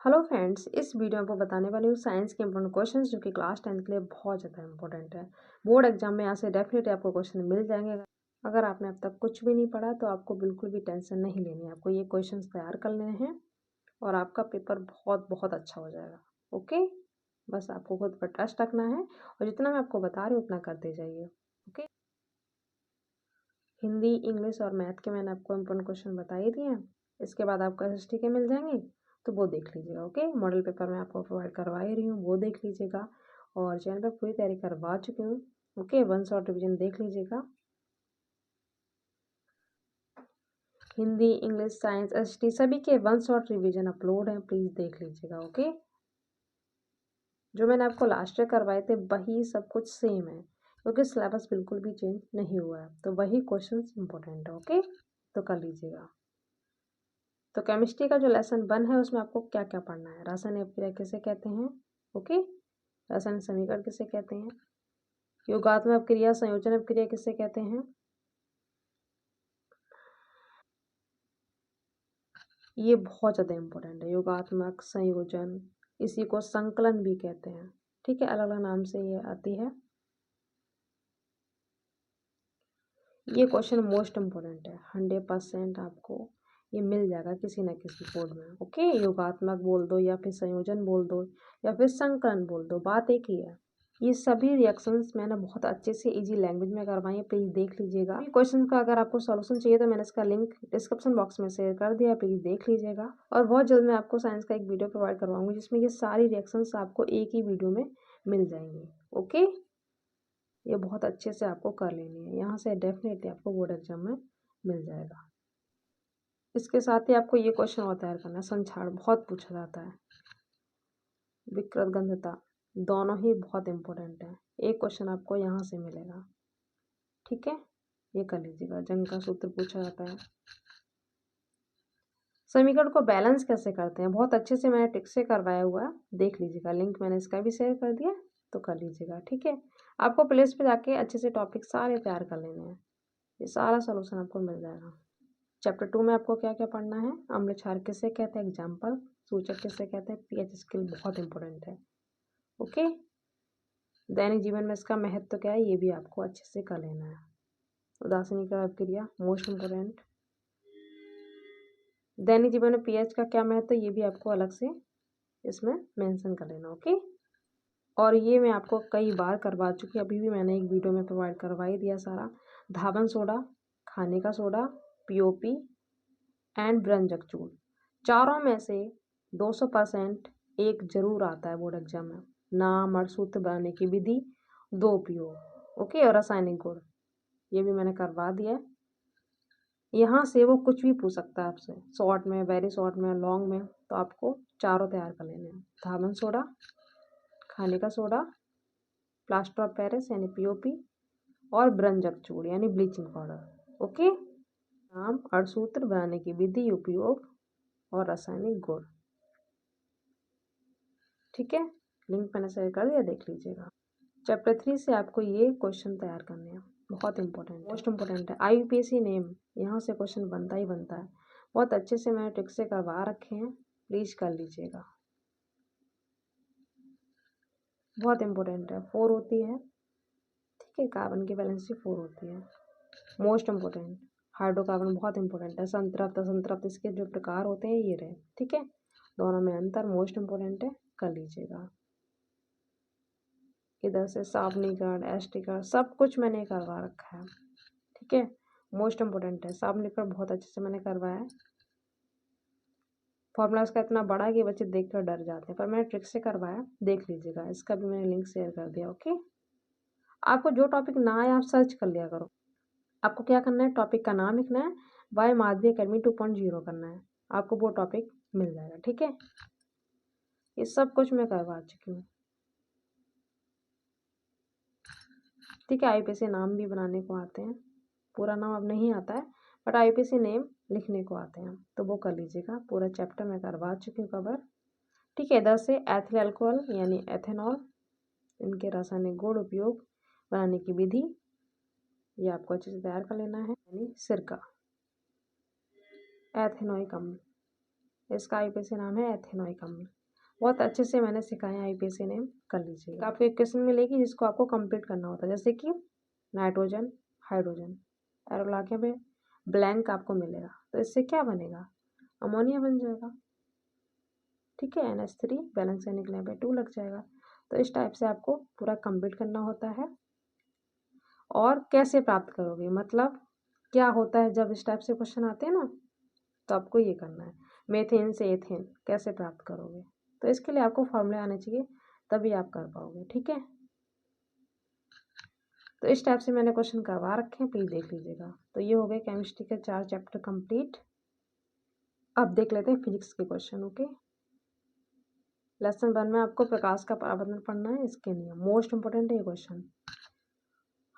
Hello friends, इस video में आपको बताने वाली हूँ साइंस के इंपॉर्टेंट क्वेश्चंस जो कि क्लास 10 के लिए बहुत ज़्यादा इंपॉर्टेंट है। बोर्ड एग्जाम में यहाँ से डेफिनेटली आपको क्वेश्चन मिल जाएंगे। अगर आपने अब तक कुछ भी नहीं पढ़ा तो आपको बिल्कुल भी टेंशन नहीं लेनी है। आपको ये क्वेश्चंस तैयार कर लेने हैं और आपका पेपर बहुत बहुत अच्छा हो जाएगा। ओके, बस आपको खुद पर ट्रस्ट रखना है और जितना मैं आपको बता रही हूँ उतना करते जाइए। ओके, हिंदी, इंग्लिश और मैथ के मैंने आपको इंपॉर्टेंट क्वेश्चन बता ही दिए हैं। इसके बाद आपको एसएसटी के मिल जाएंगे तो वो देख लीजिएगा। ओके, मॉडल पेपर मैं आपको प्रोवाइड करवा ही रही हूँ, वो देख लीजिएगा। और चैनल पर पूरी तैयारी करवा चुकी हूँ। ओके, वन शॉट रिविजन देख लीजिएगा। हिंदी, इंग्लिश, साइंस, एसएसटी सभी के वन शॉट रिविजन अपलोड हैं, प्लीज़ देख लीजिएगा। ओके, जो मैंने आपको लास्ट ईयर करवाए थे वही सब कुछ सेम है क्योंकि सिलेबस बिल्कुल भी चेंज नहीं हुआ है, तो वही क्वेश्चन इंपॉर्टेंट है। ओके, तो कर लीजिएगा। तो केमिस्ट्री का जो लेसन 1 है उसमें आपको क्या क्या पढ़ना है। रासायनिक अभिक्रिया किसे कहते हैं। ओके, रासायनिक समीकरण किसे कहते हैं। योगात्मक अभिक्रिया, संयोजन अभिक्रिया किसे कहते हैं। ये बहुत ज़्यादा इंपॉर्टेंट है। योगात्मक, संयोजन, इसी को संकलन भी कहते हैं। ठीक है, अलग अलग नाम से ये आती है। ये क्वेश्चन मोस्ट इम्पोर्टेंट है, 100% आपको ये मिल जाएगा किसी न किसी बोर्ड में। ओके, योगात्मक बोल दो या फिर संयोजन बोल दो या फिर संकलन बोल दो, बात एक ही है। ये सभी रिएक्शंस मैंने बहुत अच्छे से इजी लैंग्वेज में करवाई है, प्लीज़ देख लीजिएगा। क्वेश्चन का अगर आपको सॉल्यूशन चाहिए तो मैंने इसका लिंक डिस्क्रिप्शन बॉक्स में शेयर कर दिया, प्लीज़ देख लीजिएगा। और बहुत जल्द मैं आपको साइंस का एक वीडियो प्रोवाइड करवाऊंगी जिसमें ये सारी रिएक्शंस आपको एक ही वीडियो में मिल जाएंगी। ओके, ये बहुत अच्छे से आपको कर लेनी है, यहाँ से डेफिनेटली आपको बोर्ड एग्जाम में मिल जाएगा। इसके साथ ही आपको ये क्वेश्चन और तैयार करना है, संक्षारण बहुत पूछा जाता है। विकृत गंधता, दोनों ही बहुत इंपॉर्टेंट है। एक क्वेश्चन आपको यहाँ से मिलेगा, ठीक है, ये कर लीजिएगा। जंग का सूत्र पूछा जाता है। समीकरण को बैलेंस कैसे करते हैं, बहुत अच्छे से मैंने टिक से करवाया हुआ है, देख लीजिएगा। लिंक मैंने इसका भी शेयर कर दिया, तो कर लीजिएगा। ठीक है, आपको प्ले लिस्ट पे जाके अच्छे से टॉपिक सारे तैयार कर लेने हैं, ये सारा सोल्यूशन आपको मिल जाएगा। चैप्टर 2 में आपको क्या क्या पढ़ना है। अम्ल क्षार किसे कहते हैं, एग्जाम्पल। सूचक किसे कहते हैं, पीएच स्केल बहुत इंपॉर्टेंट है। ओके, दैनिक जीवन में इसका महत्व क्या है ये भी आपको अच्छे से कर लेना है। उदासीनीकरण अभिक्रिया मोस्ट इंपॉर्टेंट। दैनिक जीवन में पीएच का क्या महत्व है ये भी आपको अलग से इसमें मेंशन कर लेना। ओके, और ये मैं आपको कई बार करवा चुकी, अभी भी मैंने एक वीडियो में प्रोवाइड करवा ही दिया सारा। धावन सोडा, खाने का सोडा, पीओपी एंड ब्रंजक चूर्ण, चारों में से 200% एक जरूर आता है बोर्ड एग्जाम में। नाम और सूत्र बनाने की विधि, दो उपयोग। ओके, और रासायनिक गुण ये भी मैंने करवा दिया है। यहाँ से वो कुछ भी पूछ सकता है आपसे, शॉर्ट में, वेरी शॉर्ट में, लॉन्ग में, तो आपको चारों तैयार कर लेने हैं। धावन सोडा, खाने का सोडा, प्लास्टर ऑफ पेरिस यानी पीओपी, और ब्रंजक चूर्ण यानी ब्लीचिंग पाउडर। ओके, नाम और सूत्र बनाने की विधि, उपयोग और रासायनिक गुण। ठीक है, लिंक मैंने शेयर कर दिया, देख लीजिएगा। चैप्टर 3 से आपको ये क्वेश्चन तैयार करने हैं, बहुत इंपॉर्टेंट, मोस्ट इंपॉर्टेंट है। आईयूपीएसी नेम, यहाँ से क्वेश्चन बनता ही बनता है, बहुत अच्छे से मैंने ट्रिक से करवा रखे हैं, प्लीज कर लीजिएगा, बहुत इंपॉर्टेंट है। 4 होती है, ठीक है, कार्बन की वैलेंसी 4 होती है, मोस्ट इंपॉर्टेंट। हाइड्रोकार्बन बहुत इंपॉर्टेंट है। संतृप्त असंतृप्त इसके जो प्रकार होते हैं ये रहे, ठीक है, दोनों में अंतर मोस्ट इंपॉर्टेंट है, कर लीजिएगा। इधर से साबलीकरण, एस्टिकरण सब कुछ मैंने करवा रखा है, ठीक है, मोस्ट इंपॉर्टेंट है। साबलीकरण बहुत अच्छे से मैंने करवाया है, फॉर्मूला इसका इतना बड़ा है कि बच्चे देख कर डर जाते हैं, पर मैंने ट्रिक से करवाया, देख लीजिएगा। इसका भी मैंने लिंक शेयर कर दिया। ओके, आपको जो टॉपिक ना आए आप सर्च कर लिया करो। आपको क्या करना है, टॉपिक का नाम लिखना है, वाई माधवी अकेडमी 2.0 करना है, आपको वो टॉपिक मिल जाएगा। ठीक है, ये सब कुछ मैं करवा चुकी हूँ। ठीक है, आईपीसी नाम भी बनाने को आते हैं, पूरा नाम अब नहीं आता है बट आईपीसी नेम लिखने को आते हैं, तो वो कर लीजिएगा। पूरा चैप्टर मैं करवा चुकी हूँ कवर। ठीक है, इधर से एथिल अल्कोहल यानी एथेनॉल, इनके रासायनिक गुण, उपयोग, बनाने की विधि, ये आपको अच्छे से तैयार कर लेना है। यानी सिरका, एथेनोइक अम्ल, इसका आईपीसी नाम है एथेनोइक अम्ल। बहुत अच्छे से मैंने सिखाया, आईपीसी नेम कर लीजिएगा। आपको एक क्वेश्चन मिलेगी जिसको आपको कंप्लीट करना होता है, जैसे कि नाइट्रोजन, हाइड्रोजन, एरो लगा पे ब्लैंक आपको मिलेगा, तो इससे क्या बनेगा, अमोनिया बन जाएगा। ठीक है, NH3 बैलेंस से निकलने पे 2 लग जाएगा। तो इस टाइप से आपको पूरा कंप्लीट करना होता है। और कैसे प्राप्त करोगे, मतलब क्या होता है जब इस टाइप से क्वेश्चन आते हैं ना, तो आपको ये करना है। मेथेन से एथेन कैसे प्राप्त करोगे, तो इसके लिए आपको फॉर्मूले आने चाहिए, तभी आप कर पाओगे। ठीक है, तो इस टाइप से मैंने क्वेश्चन करवा रखे हैं, प्लीज देख लीजिएगा। तो ये हो गए केमिस्ट्री के 4 चैप्टर कंप्लीट। अब देख लेते हैं फिजिक्स के क्वेश्चन। ओके, लेसन 1 में आपको प्रकाश का परावर्तन पढ़ना है, इसके नियम मोस्ट इंपोर्टेंट है ये क्वेश्चन,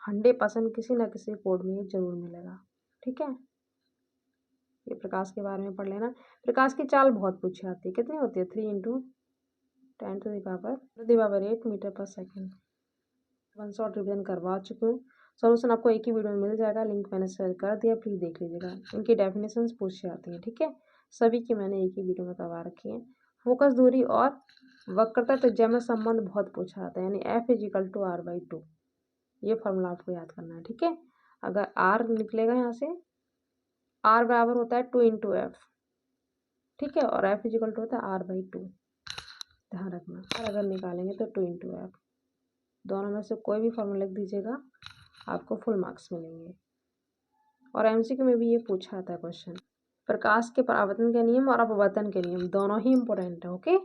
100% किसी ना किसी बोर्ड में ये जरूर मिलेगा। ठीक है, ये प्रकाश के बारे में पढ़ लेना। प्रकाश की चाल बहुत पूछी आती है, कितनी होती है, 3 × 10⁻⁸ मीटर पर सेकेंड। 1 शॉर्ट रिविजन करवा चुकी हूँ, सॉल्यूशन आपको एक ही वीडियो में मिल जाएगा, लिंक मैंने शेयर कर दिया, प्लीज देख लीजिएगा। इनकी डेफिनेशंस पूछी आती हैं। ठीक है, सभी की मैंने एक ही वीडियो में करवा रखी है। फोकस दूरी और वक्रता त्रिज्या में संबंध बहुत पूछा आता है, यानी F=r/2, ये फॉर्मूला आपको याद करना है। ठीक है, अगर r निकलेगा यहाँ से, r बराबर होता है 2 × F। ठीक है, और F होता है r/2, ध्यान रखना। और अगर निकालेंगे तो 2 × F, दोनों में से कोई भी फॉर्मूला लिख दीजिएगा, आपको फुल मार्क्स मिलेंगे। और MCQ में भी ये पूछा आता है क्वेश्चन। प्रकाश के परावर्तन के नियम और अपवर्तन के नियम दोनों ही इंपॉर्टेंट है। ओके,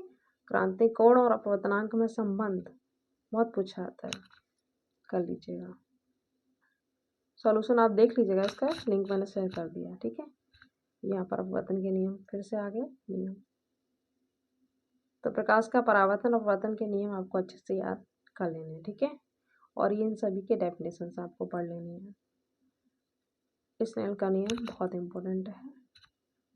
क्रांतिक कोण और अपवर्तनांक में संबंध बहुत पूछा आता है, कर लीजिएगा। सॉल्यूशन आप देख लीजिएगा, इसका लिंक मैंने शेयर कर दिया। ठीक है, यहाँ पर अपवर्तन के नियम फिर से आगे नियम। तो प्रकाश का परावर्तन और अपवर्तन के नियम आपको अच्छे से याद कर लेने हैं। ठीक है, और ये इन सभी के डेफिनेशन आपको पढ़ लेनी है। स्नेल का नियम बहुत इंपॉर्टेंट है,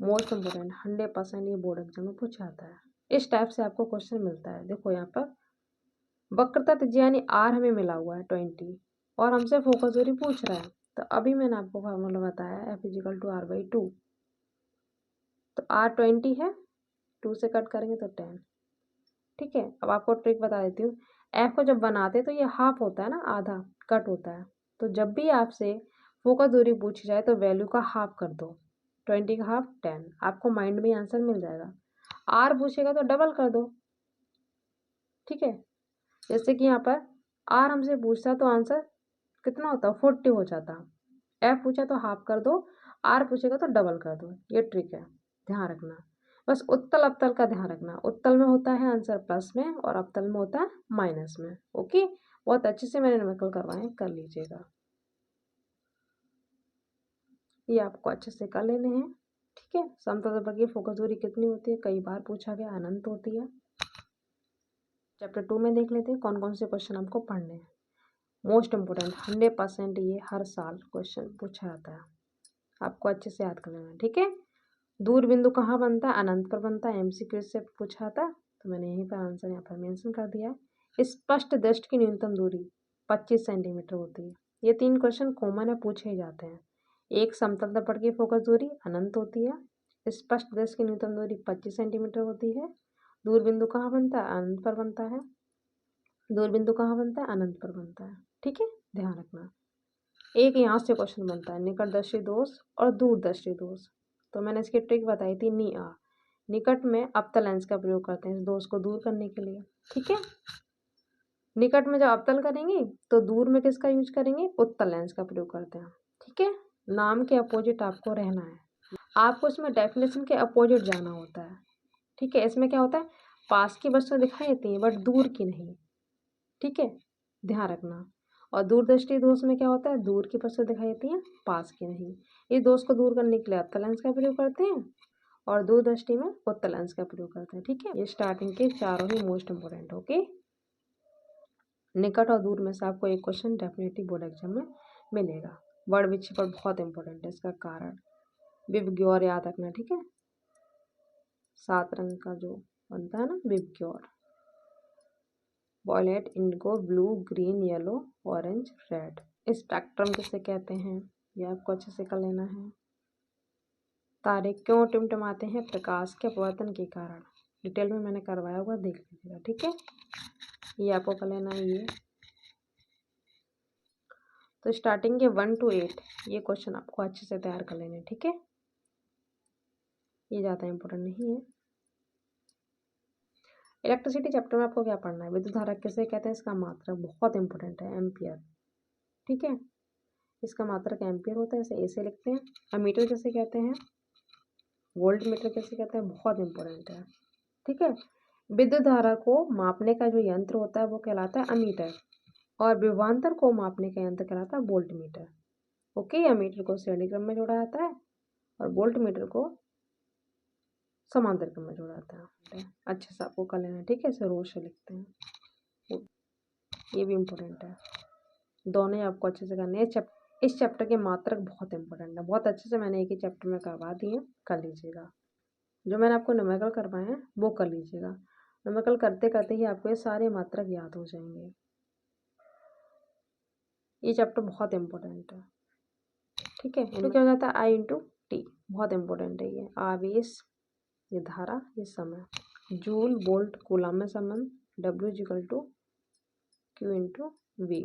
मोस्ट इंपॉर्टेंट, 100% ये बोर्ड एग्जाम में पूछा आता है। इस टाइप से आपको क्वेश्चन मिलता है। देखो यहाँ पर वक्रता त्रिज्या यानी r हमें मिला हुआ है 20, और हमसे फोकस दूरी पूछ रहा है, तो अभी मैंने आपको फार्मूला बताया F=r/2। तो r 20 है, 2 से कट करेंगे तो 10। ठीक है, अब आपको ट्रिक बता देती हूँ। F को जब बनाते तो ये हाफ होता है ना, आधा कट होता है, तो जब भी आपसे फोकस दूरी पूछी जाए तो वैल्यू का हाफ कर दो, 20 का हाफ 10, आपको माइंड में आंसर मिल जाएगा। r पूछेगा तो डबल कर दो। ठीक है, जैसे कि यहाँ पर r हमसे पूछता तो आंसर कितना होता, 40 हो जाता। F पूछा तो हाफ कर दो, r पूछेगा तो डबल कर दो। ये ट्रिक है, ध्यान रखना। बस उत्तल अवतल का ध्यान रखना, उत्तल में होता है आंसर प्लस में और अवतल में होता है माइनस में। ओके, बहुत अच्छे से मैंने नकल करवाए, कर लीजिएगा, ये आपको अच्छे से कर लेने हैं। ठीक है, समतल पर की फोकस दूरी कितनी होती है, कई बार पूछा गया, अनंत होती है। चैप्टर 2 में देख लेते हैं कौन कौन से क्वेश्चन आपको पढ़ने हैं। मोस्ट इंपोर्टेंट, 100% ये हर साल क्वेश्चन पूछा जाता है, आपको अच्छे से याद कर लेना है। ठीक है, दूर बिंदु कहाँ बनता है, अनंत पर बनता है, MCQ से पूछा था, तो मैंने यहीं पर आंसर यहाँ पर मेंशन कर दिया है। स्पष्ट दृष्टि की न्यूनतम दूरी 25 सेंटीमीटर होती है। ये 3 क्वेश्चन कॉमन है, पूछे ही जाते हैं। एक, समतल दर्पण की फोकस दूरी अनंत होती है, स्पष्ट दृष्टि की न्यूनतम दूरी 25 सेंटीमीटर होती है। दूर बिंदु कहाँ बनता है, अनंत पर बनता है। दूर बिंदु कहाँ बनता है, अनंत पर बनता है। ठीक है, ध्यान रखना। एक यहाँ से क्वेश्चन बनता है, निकट दृष्टि दोष और दूर दृष्टि दोष, तो मैंने इसकी ट्रिक बताई थी। निकट में अवतल लेंस का प्रयोग करते हैं इस दोष को दूर करने के लिए। ठीक है, निकट में जब अवतल करेंगे तो दूर में किसका यूज करेंगे, उत्तल लेंस का प्रयोग करते हैं। ठीक है, नाम के अपोजिट आपको रहना है, आपको इसमें डेफिनेशन के अपोजिट जाना होता है। ठीक है, इसमें क्या होता है, पास की वस्तु दिखाई देती है बट दूर की नहीं। ठीक है, ध्यान रखना। और दूरदृष्टि दोष में क्या होता है, दूर की वस्तु दिखाई देती है, पास की नहीं। इस दोष को दूर करने के लिए अवतल लेंस का प्रयोग करते हैं और दूरदृष्टि में उत्तल लेंस का प्रयोग करते हैं। ठीक है, ये स्टार्टिंग के चारों ही मोस्ट इंपोर्टेंट। ओके, निकट और दूर में से आपको एक क्वेश्चन डेफिनेटली बोर्ड एग्जाम में मिलेगा। वर्ड विक्षेपण बहुत इंपॉर्टेंट है, इसका कारण विबग्योर याद रखना। ठीक है, 7 रंग का जो बनता है ना VIBGYOR, violet, indigo, blue, green, yellow, orange, red. Spectrum किसे कहते हैं, ये आपको अच्छे से कर लेना है। तारे क्यों टिमटिमाते हैं? प्रकाश के अपवर्तन के कारण। डिटेल में मैंने करवाया हुआ, देख लीजिएगा, ठीक है। ये आपको कर लेना है ये। तो स्टार्टिंग के 1 to 8 ये क्वेश्चन आपको अच्छे से तैयार कर लेने, ठीक है। ये ज़्यादा इंपॉर्टेंट नहीं है। इलेक्ट्रिसिटी चैप्टर में आपको क्या पढ़ना है? विद्युत धारा किसे कहते हैं? इसका मात्रक बहुत इंपॉर्टेंट है, एम्पियर, ठीक है। इसका मात्रक एम्पियर होता है, इसे ऐसे लिखते हैं। अमीटर किसे कहते हैं? वोल्ट मीटर किसे कहते हैं? बहुत इंपॉर्टेंट है, ठीक है। विद्युत धारा को मापने का जो यंत्र होता है वो कहलाता है अमीटर, और विभवांतर को मापने का यंत्र कहलाता है वोल्ट मीटर। ओके, अमीटर को श्रेणी क्रम में जोड़ा जाता है और वोल्ट मीटर को समांतर क्रम में जोड़ा जाता है। अच्छे से आपको कर लेना है, ठीक है। इसे रोज से लिखते हैं, ये भी इम्पोर्टेंट है। दोनों ही आपको अच्छे से करने हैं। इस चैप्टर के मात्रक बहुत इंपॉर्टेंट है, बहुत अच्छे से मैंने एक ही चैप्टर में करवा दिए, कर लीजिएगा। जो मैंने आपको न्यूमेरिकल करवाए हैं वो कर लीजिएगा। न्यूमेरिकल करते करते ही आपको ये सारे मात्रक याद हो जाएंगे। ये चैप्टर बहुत इंपॉर्टेंट है, ठीक है। तो क्या हो जाता है? आई इंटू टी, बहुत इंपॉर्टेंट है ये। आवेश, ये धारा, ये समय। जूल, वोल्ट, कूलम में संबंध। W equal to Q into V.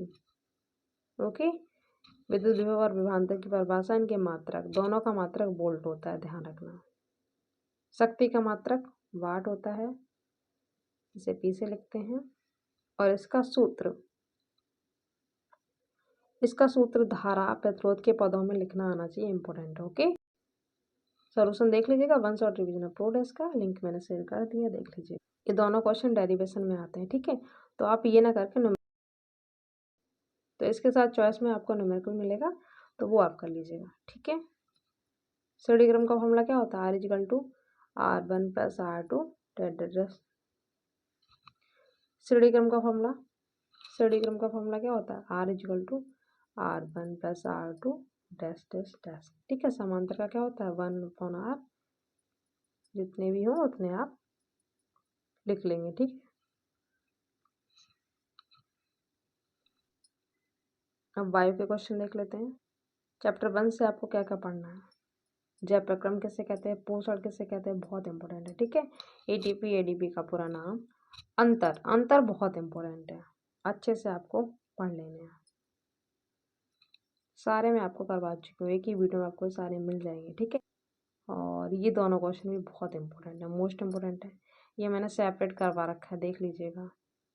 Okay, विद्युत विभव और विभवांतर की परिभाषा, इनके मात्रक, दोनों का मात्रक वोल्ट होता है, ध्यान रखना। शक्ति का मात्रक वाट होता है, इसे पी से लिखते हैं। और इसका सूत्र धारा प्रतिरोध के पदों में लिखना आना चाहिए, इंपॉर्टेंट है। ओके, सॉल्यूशन देख लीजिएगा, 1 शॉट रिवीजन अप्रूव्ड है, इसका लिंक मैंने शेयर कर दिया, देख लीजिए। ये दोनों क्वेश्चन डेरिवेशन में आते हैं, ठीक है। तो आप ये ना करके तो इसके साथ चॉइस में आपको न्यूमेरिकल मिलेगा, तो वो आप कर लीजिएगा, ठीक है। श्रेणी क्रम का फॉर्मूला क्या होता है? R equal to R1 plus R2 श्रेणी क्रम का फॉर्मूला क्या होता है? R equal to R1 plus R2 dash dash dash, ठीक है। समांतर का क्या होता है? 1/r, जितने भी हो उतने आप लिख लेंगे, ठीक है। अब वायु के क्वेश्चन देख लेते हैं। चैप्टर 1 से आपको क्या क्या पढ़ना है? जय प्रक्रम किसे कहते हैं? पोषण किसे कहते हैं? बहुत इंपॉर्टेंट है, ठीक है। एटीपी एडीपी का पूरा नाम। अंतर बहुत इंपॉर्टेंट है, अच्छे से आपको पढ़ लेने हैं। सारे मैं आपको करवा चुकी हूँ, एक ही वीडियो में आपको सारे मिल जाएंगे, ठीक है। और ये दोनों क्वेश्चन भी बहुत इंपॉर्टेंट है, मोस्ट इंपॉर्टेंट है। ये मैंने सेपरेट करवा रखा है, देख लीजिएगा,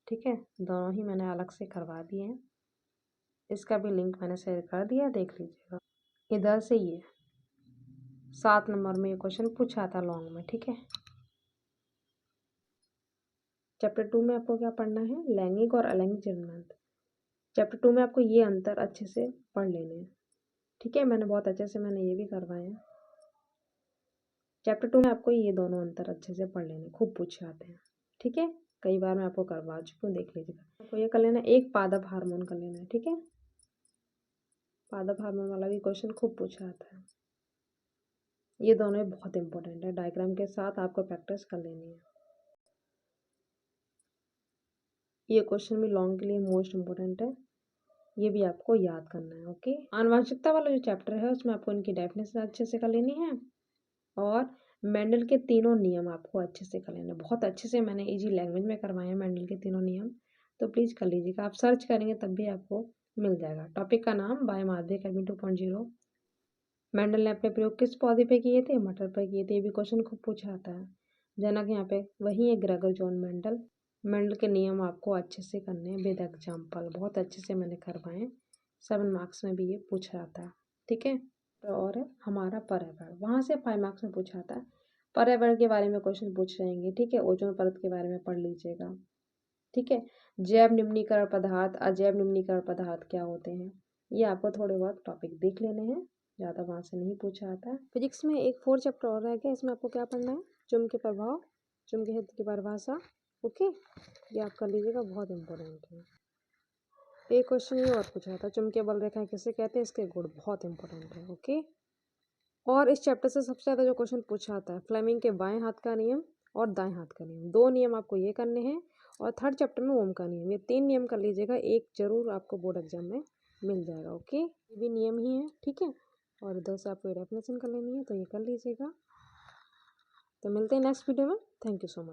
ठीक है। दोनों ही मैंने अलग से करवा दिए हैं, इसका भी लिंक मैंने शेयर कर दिया, देख लीजिएगा। इधर से ये 7 नंबर में ये क्वेश्चन पूछा था लॉन्ग में, ठीक है। चैप्टर 2 में आपको क्या पढ़ना है? लैंगिक और अलैंगिक जननांग। चैप्टर 2 में आपको ये अंतर अच्छे से पढ़ लेने हैं, ठीक है। मैंने बहुत अच्छे से ये भी करवाए हैं। चैप्टर 2 में आपको ये दोनों अंतर अच्छे से पढ़ लेने, खूब पूछे आते हैं, ठीक है। कई बार मैं आपको करवा चुकी हूँ, देख लीजिएगा। आपको ये कर लेना, एक पादप हार्मोन कर लेना है, ठीक है। पादप हार्मोन वाला भी क्वेश्चन खूब पूछा आता है। ये दोनों बहुत इंपॉर्टेंट है, डायग्राम के साथ आपको प्रैक्टिस कर लेनी है। ये क्वेश्चन भी लॉन्ग के लिए मोस्ट इंपॉर्टेंट है, ये भी आपको याद करना है। ओके, आनुवंशिकता वाला जो चैप्टर है उसमें आपको इनकी डेफिनेशन अच्छे से कर लेनी है, और मेंडल के तीनों नियम आपको अच्छे से कर लेना। बहुत अच्छे से मैंने इजी लैंग्वेज में करवाए हैं मेंडल के तीनों नियम, तो प्लीज़ कर लीजिएगा। आप सर्च करेंगे तब भी आपको मिल जाएगा। टॉपिक का नाम बायोमाध्यमिक एकेडमी 2.0। मेंडल ने अपने प्रयोग किस पौधे पे किए थे? मटर पर किए थे। ये भी क्वेश्चन खूब पूछा आता है। जनक यहाँ पे वही है, ग्रेगर जॉन मेंडल। मेंडल के नियम आपको अच्छे से करने हैं विद एग्जाम्पल, बहुत अच्छे से मैंने करवाए। 7 मार्क्स में भी ये पूछा जाता है, ठीक है। और हमारा पर्यावरण, वहाँ से 5 मार्क्स में पूछा आता है। पर्यावरण के बारे में क्वेश्चन पूछ रहेंगे, ठीक है। ओजोन परत के बारे में पढ़ लीजिएगा, ठीक है। जैव निम्नीकरण पदार्थ, अजैव निम्नीकरण पदार्थ क्या होते हैं, ये आपको थोड़े बहुत टॉपिक देख लेने हैं, ज़्यादा वहाँ से नहीं पूछा आता है। फिजिक्स में एक 4 चैप्टर और रह गया, इसमें आपको क्या पढ़ना है? चुंबकीय प्रभाव, चुंबकीय क्षेत्र की परिभाषा, ओके। ये आप कर लीजिएगा, बहुत इंपॉर्टेंट है। एक क्वेश्चन ये और पूछा था, चुंबकीय बल रेखाएं किसे कहते हैं? इसके गुण बहुत इंपॉर्टेंट है, ओके। और इस चैप्टर से सबसे ज़्यादा जो क्वेश्चन पूछा आता है, फ्लेमिंग के बाएं हाथ का नियम और दाएं हाथ का नियम, 2 नियम आपको ये करने हैं। और 3rd चैप्टर में ओम का नियम, ये 3 नियम कर लीजिएगा, एक जरूर आपको बोर्ड एग्जाम में मिल जाएगा, ओके। ये भी नियम ही है, ठीक है। और इधर से आपको डेफिनेशन कर लेनी है तो ये कर लीजिएगा। तो मिलते हैं नेक्स्ट वीडियो में। Thank you so much.